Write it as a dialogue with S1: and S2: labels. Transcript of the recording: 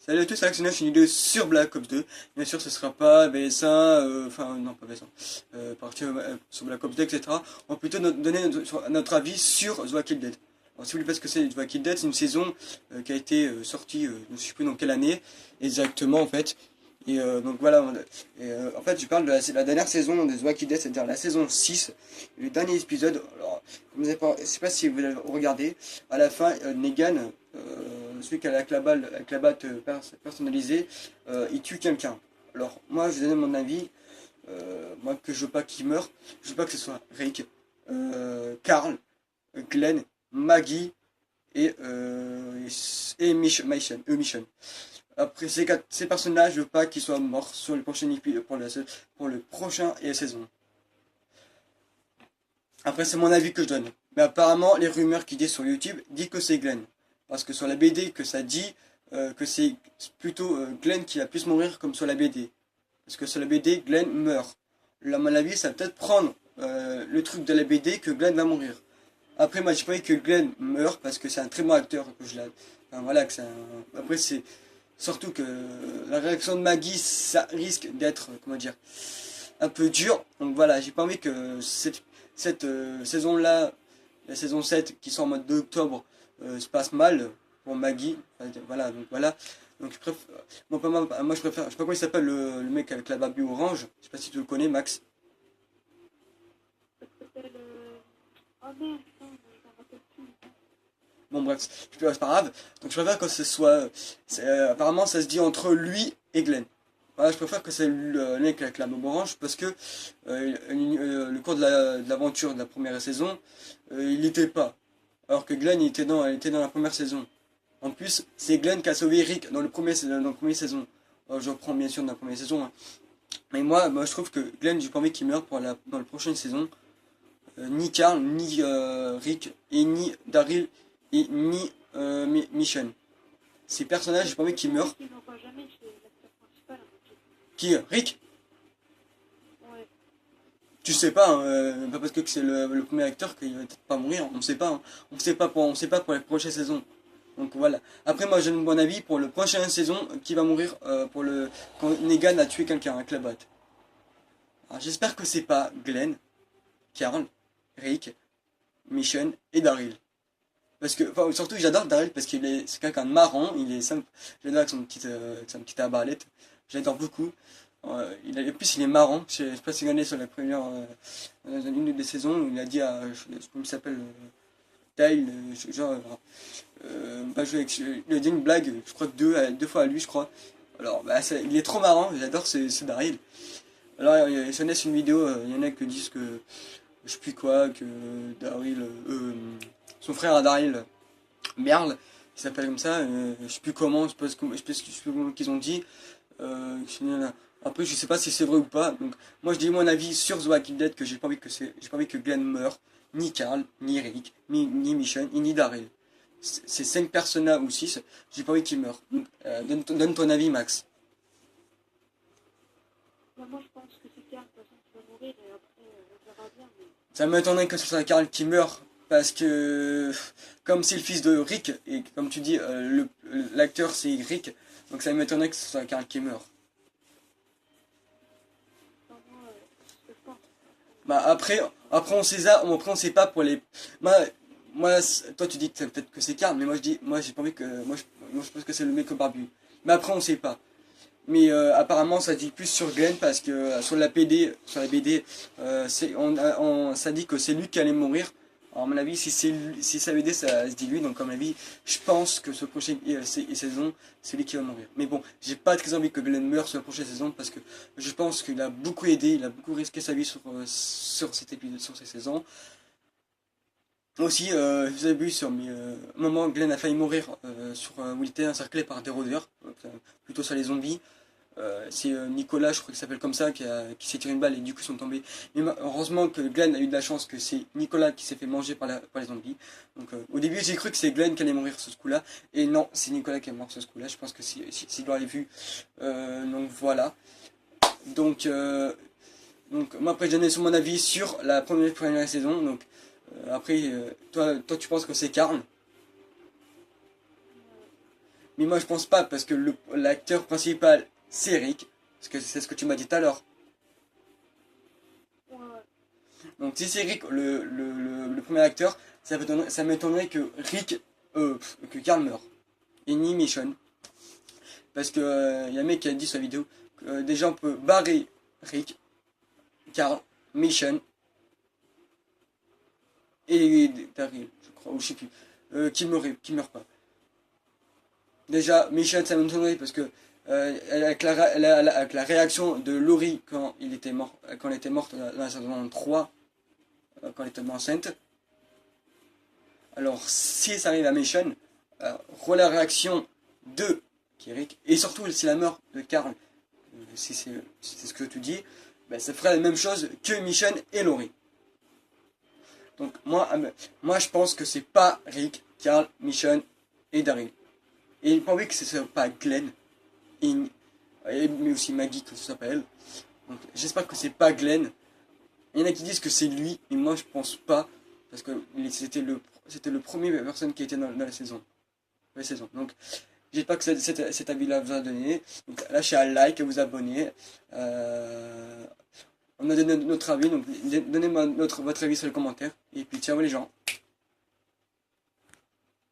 S1: Salut à tous, c'est Axel, une vidéo sur Black Ops 2. Bien sûr, ce sera pas BS1, enfin non pas BS1, partir sur Black Ops 2, etc. On va plutôt donner notre avis sur The Walking Dead. Alors si vous voulez pas ce que c'est The Walking Dead, c'est une saison qui a été sortie, je ne sais plus dans quelle année exactement en fait. Et donc voilà, en fait je parle de la dernière saison de The Walking Dead, c'est-à-dire la saison 6, le dernier épisode. Alors, comme vous avez pas, je sais pas si vous l'avez regardé, à la fin, Negan, celui qui a avec la batte personnalisée, il tue quelqu'un. Alors moi je vais donner mon avis, moi que je veux pas qu'il meure, je veux pas que ce soit Rick, Carl, Glenn, Maggie et Mission. Après ces personnages, je veux pas qu'ils soient morts sur le prochain épisode pour le prochain et la saison. Après c'est mon avis que je donne. Mais apparemment les rumeurs qui disent sur YouTube disent que c'est Glenn. Parce que sur la BD que ça dit que c'est plutôt Glenn qui va plus mourir comme sur la BD. Parce que sur la BD Glenn meurt. Là à mon avis ça va peut-être prendre le truc de la BD que Glenn va mourir. Après moi j'ai pas envie que Glenn meure parce que c'est un très bon acteur que je l'aime. Enfin, voilà que c'est un... Après c'est surtout que la réaction de Maggie ça risque d'être comment dire un peu dur. Donc voilà, j'ai pas envie que cette saison-là, la saison 7 qui sort en mode d'octobre, se passe mal pour Maggie. Enfin, voilà, donc voilà. Donc moi je préfère, je sais pas comment il s'appelle le mec avec la babi orange. Je sais pas si tu le connais, Max.
S2: Oh merde, putain, je m'en rappelle plus.
S1: Bon bref, c'est pas grave. Donc je préfère que ce soit, apparemment ça se dit entre lui et Glenn. Voilà, je préfère que c'est le mec avec la babi orange parce que le cours de l'aventure de la première saison, il n'était pas. Alors que Glenn elle était dans la première saison. En plus, c'est Glenn qui a sauvé Rick dans le premier saison. Je reprends bien sûr dans la première saison. Hein. Mais moi, je trouve que Glenn, j'ai pas envie qu'il meure dans la prochaine saison. Ni Carl, ni Rick, et ni Daryl, et ni Mission. Ces personnages, j'ai pas envie qu'ils meurent.
S2: Qui n'en voit jamais chez l'acteur principal.
S1: Qui Rick?
S2: Ouais.
S1: Tu sais pas, hein, pas parce que c'est le premier acteur qu'il va peut-être pas mourir, on sait pas. Hein. On sait pas pour la prochaine saison. Donc voilà. Après moi j'ai mon avis pour le prochaine saison qui va mourir quand Negan a tué quelqu'un avec la batte. Alors j'espère que c'est pas Glenn, Carl, Rick, Mission et Daryl. Parce que enfin, surtout j'adore Daryl parce c'est quelqu'un de marrant, il est simple. J'adore avec sa petite arbalète. J'adore beaucoup. Et plus il est marrant. Je sais pas si vous regardez sur la première dans une des saisons où il a dit à je sais pas comment il s'appelle Dale genre il a dit une blague, je crois que deux fois à lui, je crois. Alors, il est trop marrant, j'adore ce Daryl. Alors, il s'en laisse une vidéo, il y en a qui disent que, je sais plus quoi, que Daryl, son frère à Daryl, Merle, il s'appelle comme ça, je sais plus comment, je sais plus comment qu'ils ont dit. Après, je sais pas si c'est vrai ou pas. Donc, moi, je dis mon avis sur The Walking Dead que j'ai pas envie j'ai pas envie que Glenn meure, ni Carl, ni Rick, ni Mission, ni Daryl. Ces 5 personnes-là ou 6, j'ai pas envie qu'ils meurent. Donc, donne ton avis, Max.
S2: Bah, moi je pense que c'est Karl, de toute façon, qui va mourir et après on verra bien. Mais...
S1: Ça m'étonnerait que ce soit Carl qui meurt, parce que comme c'est le fils de Rick, et comme tu dis, l'acteur c'est Rick, donc ça m'étonnerait que ce soit Carl qui meurt.
S2: Enfin, moi, ce que je pense.
S1: Bah après on sait ça, après on sait pas pour les... Moi toi tu dis que peut-être que c'est Carl, mais moi je dis, moi j'ai pas envie que... Moi je pense que c'est le mec au barbu. Mais après on sait pas. Mais apparemment ça dit plus sur Glenn parce que sur la BD, ça dit que c'est lui qui allait mourir. Alors, à mon avis, si ça BD, ça se dit lui. Donc, à mon avis, je pense que ce prochain saison, c'est lui qui va mourir. Mais bon, j'ai pas très envie que Glenn meure sur la prochaine saison parce que je pense qu'il a beaucoup aidé, il a beaucoup risqué sa vie sur cet épisode, sur cette saison. Aussi, vous avez vu sur un moment, Glenn a failli mourir où il était encerclé par des rôdeurs, plutôt sur les zombies. C'est Nicolas, je crois qu'il s'appelle comme ça, qui s'est tiré une balle et du coup ils sont tombés. Mais heureusement que Glenn a eu de la chance que c'est Nicolas qui s'est fait manger par les zombies. Donc au début j'ai cru que c'est Glenn qui allait mourir sur ce coup-là. Et non, c'est Nicolas qui est mort sur ce coup-là. Je pense que si l'aurait vu. Donc voilà. Donc moi après j'ai donné sur mon avis sur la première saison. Donc après toi tu penses que c'est Karl. Mais moi je pense pas parce que l'acteur principal c'est Rick. Parce que c'est ce que tu m'as dit tout à l'heure.
S2: Ouais, ouais.
S1: Donc si c'est Rick le premier acteur, ça m'étonnerait que que Carl meure. Et ni Michonne. Parce que y a un mec qui a dit sur la vidéo que déjà on peut barrer Rick, Carl, Michonne et Daryl, je crois, ou je sais plus. Qui meurt pas. Déjà, Michonne ça m'étonnerait parce que avec la réaction de Laurie quand elle était morte dans la saison 3, quand elle était enceinte. Alors, si ça arrive à Michonne, la réaction de Kirik, et surtout si la mort de Karl, si c'est ce que tu dis, ben, ça ferait la même chose que Michonne et Laurie. Donc, moi je pense que c'est pas Rick, Karl, Michonne et Daryl. Et pas envie que ce soit pas Glenn, mais aussi Maggie, que ça s'appelle. Donc, j'espère que c'est pas Glenn. Il y en a qui disent que c'est lui, mais moi je pense pas, parce que c'était le premier personne qui était dans la saison. Donc j'espère que cet avis-là vous a donné. Donc lâchez un like, vous abonnez. On a donné notre avis, donc donnez-moi votre avis sur les commentaires. Et puis ciao les gens.